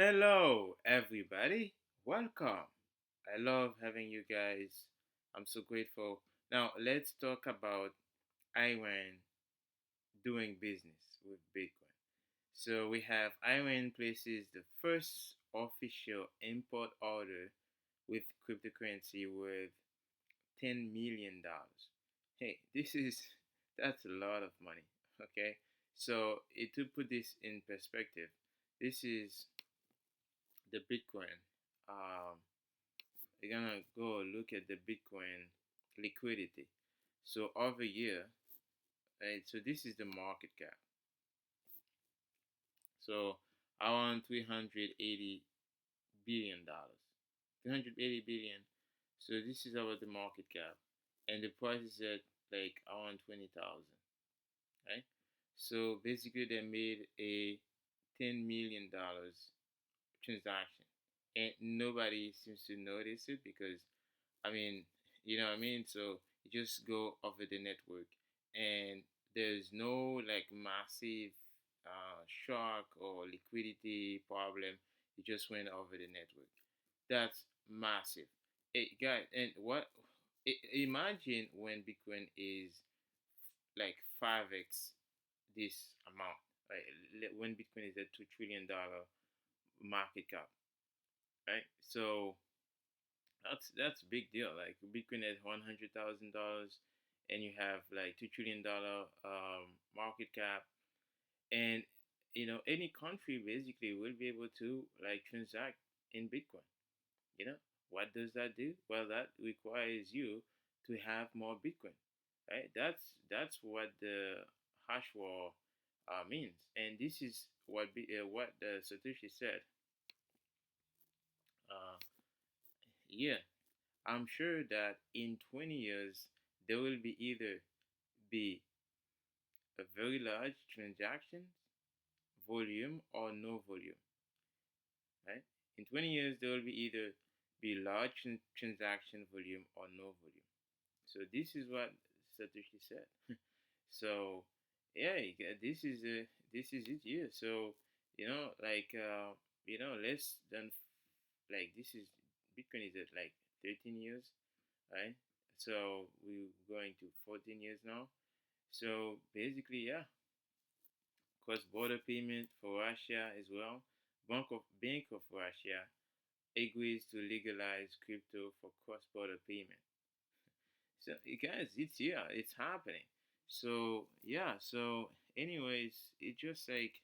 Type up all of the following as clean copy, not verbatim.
Hello, everybody. Welcome. I love having you guys. I'm so grateful. Now, let's talk about Iran doing business with Bitcoin. So, we have Iran places the first official import order with cryptocurrency worth $10 million. Hey, that's a lot of money. Okay, so to put this in perspective, this is the Bitcoin. Um, we're gonna go look at the Bitcoin liquidity. So over here, right? So this is the market cap. So around $380 billion. 380 billion. So this is about the market cap, and the price is at like around 20,000. Right? So basically, they made a $10 million transaction, and nobody seems to notice it because I mean, you know what I mean? So you just go over the network and there's no like massive shock or liquidity problem. It just went over the network. That's massive. Guys, and imagine when Bitcoin is like 5x this amount, right? When Bitcoin is at $2 trillion market cap, right? So that's a big deal. Like Bitcoin at $100,000, and you have like $2 trillion market cap, and any country basically will be able to like transact in Bitcoin. You know what does that do? Well, that requires you to have more Bitcoin, right? That's what the hash war means, and this is what Satoshi said. Uh, yeah, I'm sure that in 20 years there will be either be a very large transaction volume or no volume, right? In 20 years there will be either be large transaction volume or no volume. So this is what Satoshi said. So yeah, this is it. Yeah. So less than like this is Bitcoin is at like 13 years, right? So we're going to 14 years now. So basically, yeah, cross-border payment for Russia as well. Bank of Russia agrees to legalize crypto for cross-border payment. So guys, it's here, it's happening. So yeah, so anyways, it just like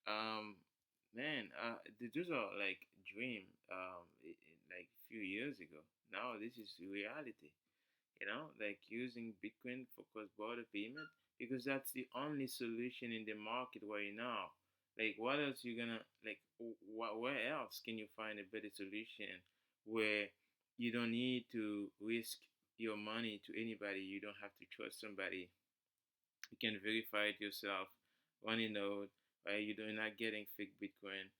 um man, those are like dream like a few years ago. Now this is reality. Like using Bitcoin for cross-border payment because that's the only solution in the market right now. Like, what else you gonna like? Where else can you find a better solution where you don't need to risk your money to anybody? You don't have to trust somebody. You can verify it yourself on a node, right? You're not getting fake Bitcoin.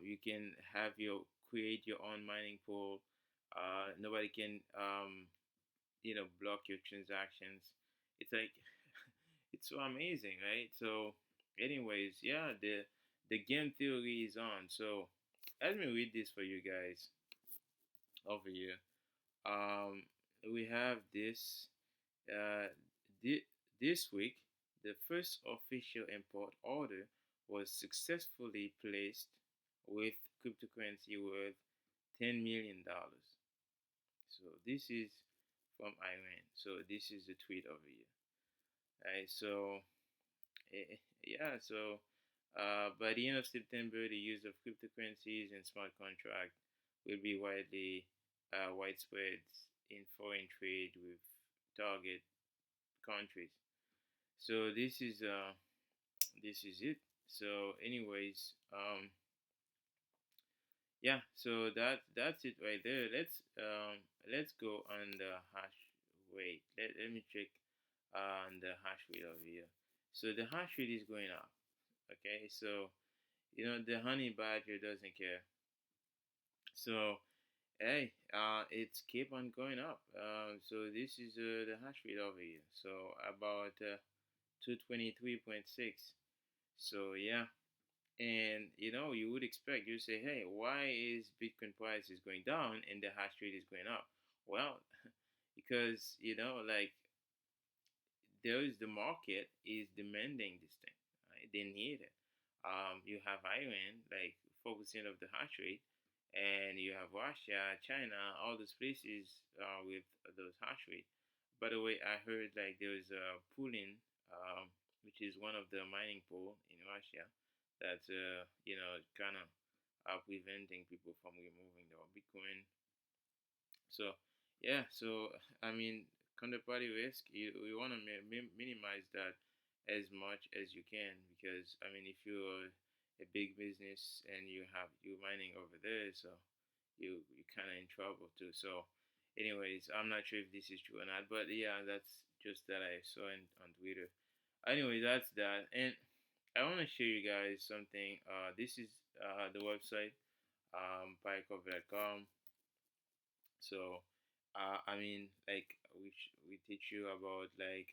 You can have your create your own mining pool. Nobody can block your transactions. It's like it's so amazing, right? So anyways, yeah, the game theory is on. So let me read this for you guys over here. um we have this uh this week the first official import order was successfully placed with cryptocurrency worth $10 million. So this is from Iran. So this is the tweet over here. Right. So yeah. So by the end of September, the use of cryptocurrencies and smart contract will be widespread in foreign trade with target countries. So this is it. So anyways, yeah. So that's it right there. Let's go on the hash rate. Let me check on the hash rate over here. So the hash rate is going up. Okay, so the honey badger doesn't care. So hey, it's keep on going up. So this is the hash rate over here. So about 223.6. So yeah, And you would expect, you say, hey, why is Bitcoin price is going down and the hash rate is going up? Well, because like there is the market is demanding this thing, right? They need it. You have Iran, like 4% of the hash rate, and you have Russia, China, all those places with those hash rate. By the way, I heard like there is a pooling, which is one of the mining pool in Russia, that's kind of preventing people from removing their Bitcoin. So yeah, so I mean, counterparty risk, you want to minimize that as much as you can, because I mean, if you're a big business and you mining over there, so you kind of in trouble too. So, anyways, I'm not sure if this is true or not, but yeah, that's just that I saw on Twitter. Anyway, that's that, and I want to show you guys something. This is the website, picov.com. So, I mean, like we teach you about like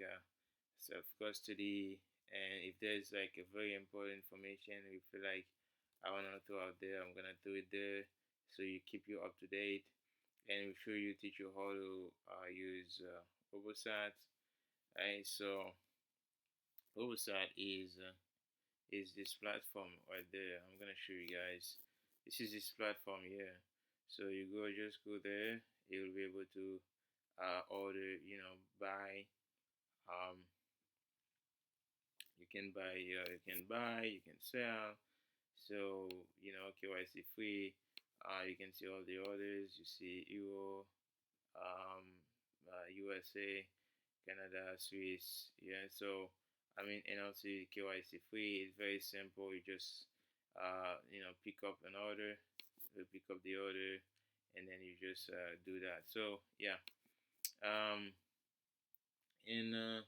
self custody, and if there's like a very important information you feel like I wanna throw out there, I'm gonna do it there, so you keep you up to date, and we sure you teach you how to use Robosat. Right, so Robosat is this platform right there. I'm gonna show you guys. This is this platform here. So you just go there. You'll be able to order, buy. Um, you can buy, you can sell. So KYC free. You can see all the orders. You see Euro, USA, Canada, Swiss. Yeah. So I mean, and also KYC free. It's very simple. You just pick up an order, you pick up the order, and then you just do that. So yeah. Um, and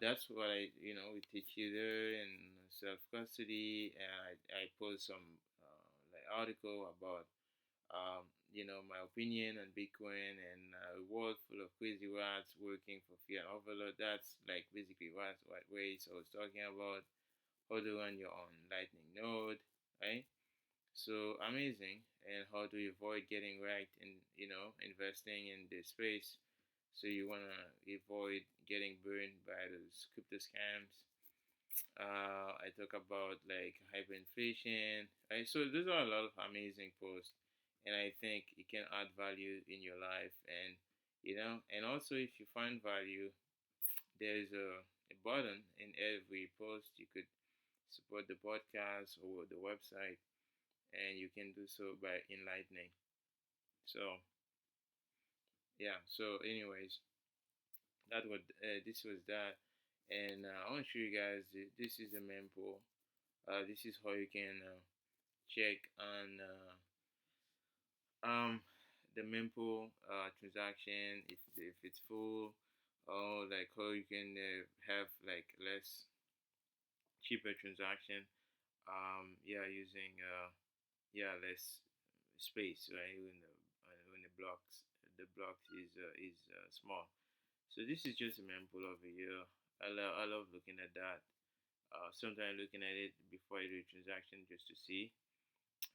that's what we teach you there in self custody. And I post some like article about my opinion on Bitcoin, and a world full of crazy rats working for fiat overload. That's like basically what Waze I was talking about. How to run your own Lightning node, right? So amazing, and how to avoid getting wrecked in investing in this space. So you wanna avoid getting burned by those crypto scams. I talk about like hyperinflation. Right? So those are a lot of amazing posts, and I think it can add value in your life. And and also if you find value, there's a button in every post. You could support the podcast or the website, and you can do so by enlightening. So yeah. So anyways, this was that, and I want to show you guys. This is the mempool. This is how you can check on um the mempool transaction, if it's full, or like how you can have like less cheaper transaction. Yeah, using less space, right? When the blocks is small. So this is just a mempool over here. I love looking at that. Sometimes looking at it before I do a transaction just to see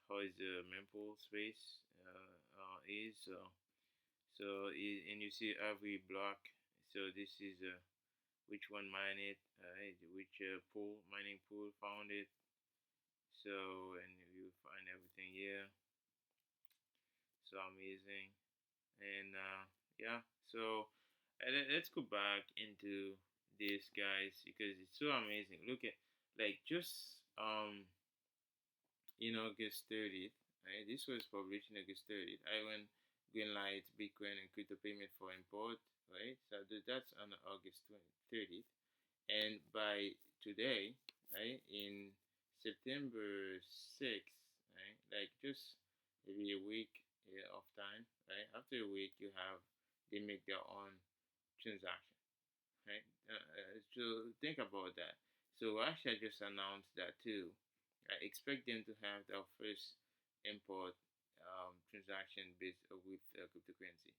how is the mempool space is. And you see every block. So this is which one mine it, which pool mining pool found it. So and you find everything here. So amazing. And yeah, so let's go back into this, guys, because it's so amazing. Look at like just August 30th, right? This was published in August 30th. I went green light Bitcoin and crypto payment for import, right? So that's on August 30th, and by today, right, in September 6th, right, like just maybe a week of time, right? After a week, they make their own transaction, right? So think about that. So Russia just announced that too. I expect them to have their first import transaction based with cryptocurrency.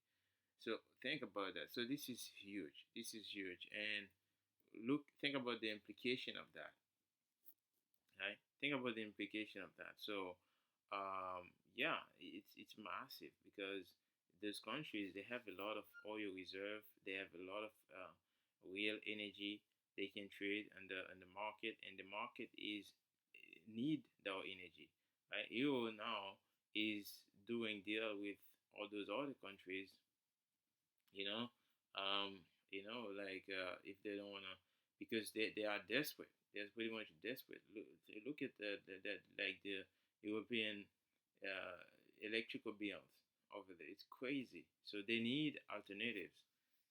So think about that. So this is huge. This is huge, and think about the implication of that, right? think about the implication of that. So, yeah, it's massive because those countries, they have a lot of oil reserve. They have a lot of real energy they can trade on the market, and the market is need their energy. Right? Europe now is doing deal with all those other countries, you know, like if they don't wanna, because they are desperate. They're pretty much desperate. Look at the like the European uh, electrical bills over there. It's crazy. So they need alternatives.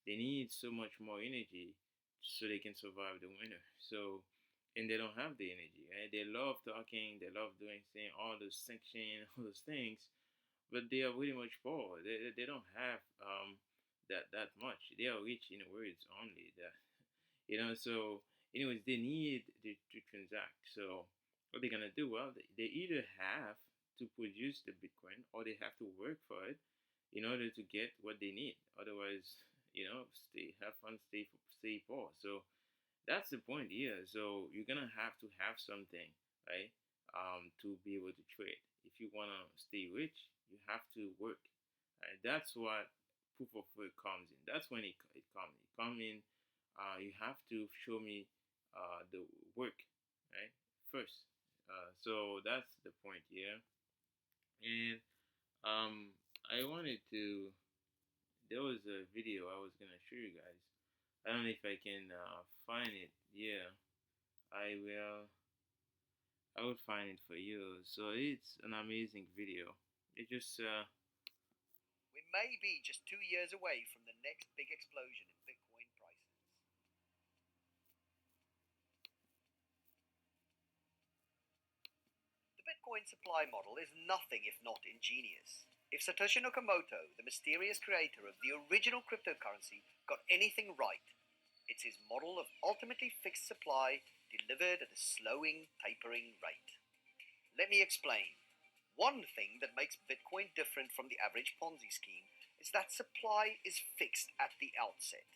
They need so much more energy so they can survive the winter. So, and they don't have the energy. Right? They love talking. They love doing things, all those sanctions, all those things, but they are really much poor. They don't have that much. They are rich in words only. That So, anyways, they need to transact. So, what they're gonna do? Well, they either have to produce the Bitcoin or they have to work for it in order to get what they need. Otherwise, stay have fun, stay poor. So that's the point here. So you're gonna have to have something, right? To be able to trade. If you wanna stay rich, you have to work. Right? That's what proof of work comes in. That's when it comes. It come in. You have to show me the work, right? First. So that's the point here. And I wanted to. There was a video I was gonna show you guys. I don't know if I can find it. Yeah, I will. I will find it for you. So it's an amazing video. It just We may be just 2 years away from the next big explosion in Bitcoin prices. The Bitcoin supply model is nothing if not ingenious. If Satoshi Nakamoto, the mysterious creator of the original cryptocurrency, got anything right, it's his model of ultimately fixed supply delivered at a slowing, tapering rate. Let me explain. One thing that makes Bitcoin different from the average Ponzi scheme is that supply is fixed at the outset.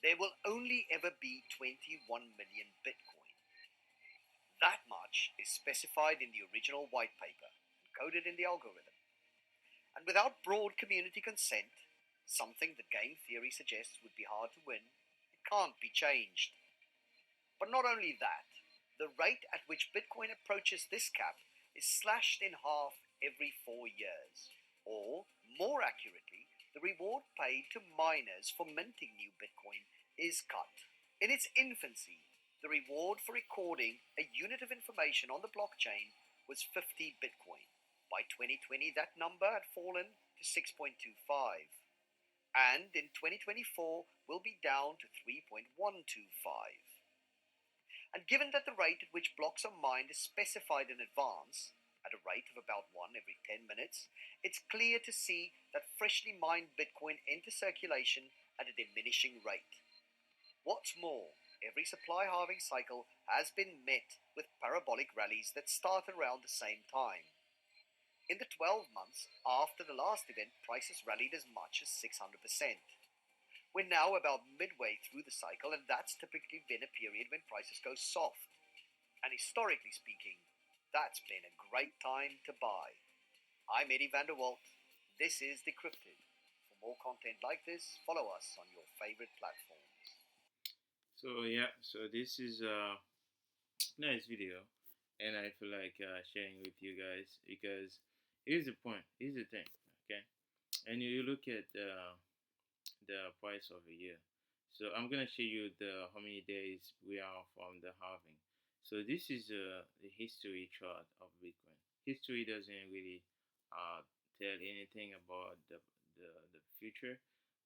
There will only ever be 21 million Bitcoin. That much is specified in the original white paper, encoded in the algorithm. And without broad community consent, something that game theory suggests would be hard to win, it can't be changed. But not only that, the rate at which Bitcoin approaches this cap is slashed in half every 4 years. Or, more accurately, the reward paid to miners for minting new Bitcoin is cut. In its infancy, the reward for recording a unit of information on the blockchain was 50 Bitcoin. By 2020, that number had fallen to 6.25. And in 2024, will be down to 3.125. And given that the rate at which blocks are mined is specified in advance, at a rate of about 1 every 10 minutes, it's clear to see that freshly mined Bitcoin enters circulation at a diminishing rate. What's more, every supply halving cycle has been met with parabolic rallies that start around the same time. In the 12 months after the last event, prices rallied as much as 600%. We're now about midway through the cycle, and that's typically been a period when prices go soft. And historically speaking, that's been a great time to buy. I'm Eddie Vanderwalt. This is Decrypted. For more content like this, follow us on your favorite platforms. so yeah. So this is a nice video, and I feel like sharing with you guys because here's the point. Here's the thing. Okay, and you look at the price of a year. So I'm gonna show you the how many days we are from the halving. So this is the history chart of Bitcoin. History doesn't really tell anything about the future,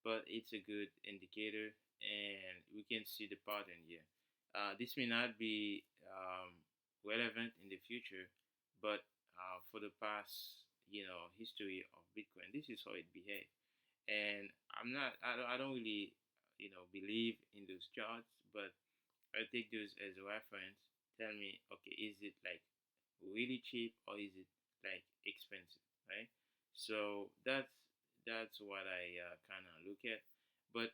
but it's a good indicator, and we can see the pattern here. This may not be relevant in the future, but for the past, history of Bitcoin, this is how it behaved. And I don't really, believe in those charts, but I take those as a reference. Tell me, okay, is it like really cheap or is it like expensive, right? So that's what I kind of look at. But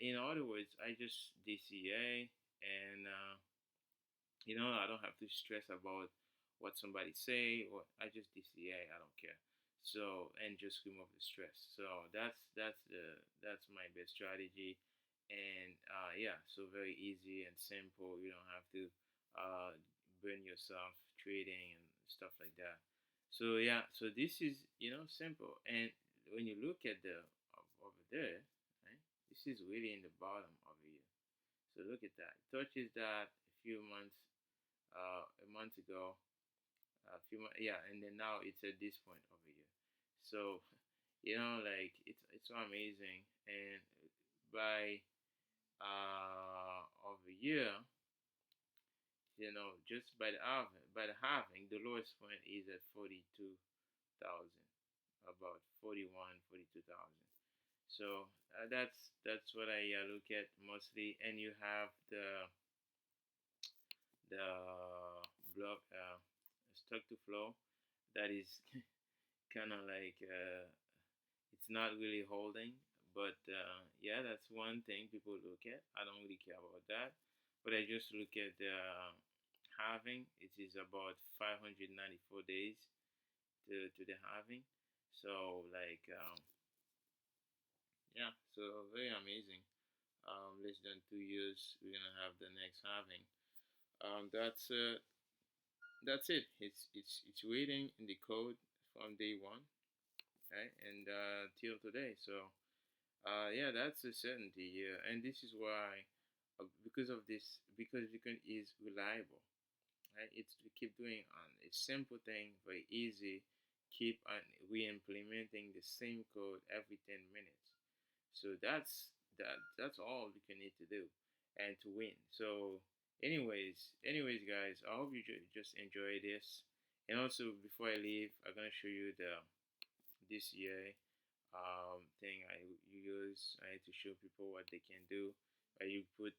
in other words, I just DCA, and I don't have to stress about what somebody say, or I just DCA. I don't care. So and just remove the stress. So that's my best strategy, and yeah, so very easy and simple. You don't have to uh, burn yourself trading and stuff like that. So yeah, so this is simple. And when you look at the over there, right, this is really in the bottom of here. So look at that. It touches that a month ago, a few months, yeah, and then now it's at this point over here. So like it's so amazing. And by over here, just by the halving, the lowest point is at 42,000, about 41, 42,000. So that's what I look at mostly. And you have the block stock to flow, that is kind of like it's not really holding. But yeah, that's one thing people look at. I don't really care about that, but I just look at the halving. It is about 594 days to the halving. So like yeah, so very amazing. Less than 2 years, we're gonna have the next halving. That's it. It's waiting in the code from day one, right, and till today. So yeah, that's a certainty here, and this is why, because of this, because Bitcoin is reliable, right? It's we keep doing a simple thing, very easy. Keep on re-implementing the same code every 10 minutes. So that's all we can need to do, and to win. So, anyways, guys, I hope you just enjoy this. And also, before I leave, I'm gonna show you the DCA thing I use. I had to show people what they can do. You put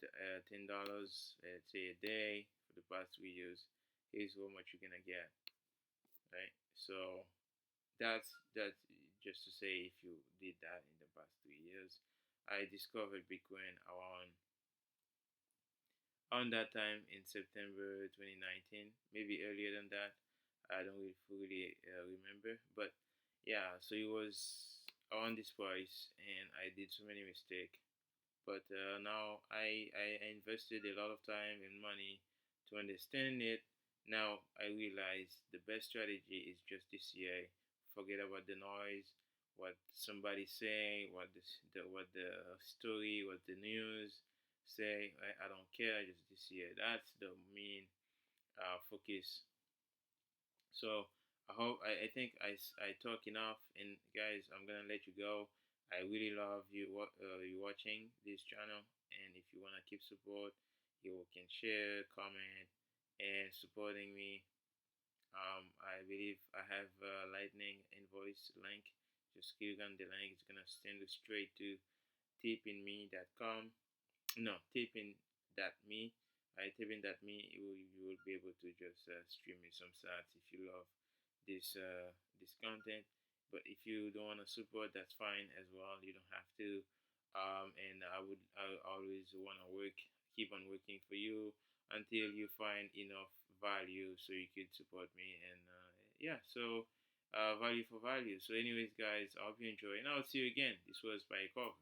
$10, let's say a day for the past 3 years. Here's how much you're gonna get, right? So that's just to say, if you did that in the past 3 years. I discovered Bitcoin around that time in September 2019, maybe earlier than that. I don't really fully remember, but yeah, so it was around this price, and I did so many mistakes. But now I invested a lot of time and money to understand it. Now I realize the best strategy is just DCA. Forget about the noise, what somebody say, what the story, what the news say. I don't care. Just DCA. That's the main focus. So I think I talk enough, and guys, I'm gonna let you go. I really love you watching this channel, and if you wanna keep support, you can share, comment, and supporting me. I believe I have a Lightning invoice link. Just click on the link. It's gonna send you straight to tipinme.com. No, tipin.me. Tipin.me. You will be able to just stream me some sats if you love this content. But if you don't want to support, that's fine as well. You don't have to. And I always want to keep on working for you until you find enough value so you could support me. And yeah, so value for value. So anyways, guys, I hope you enjoy, and I'll see you again. This was by Cover.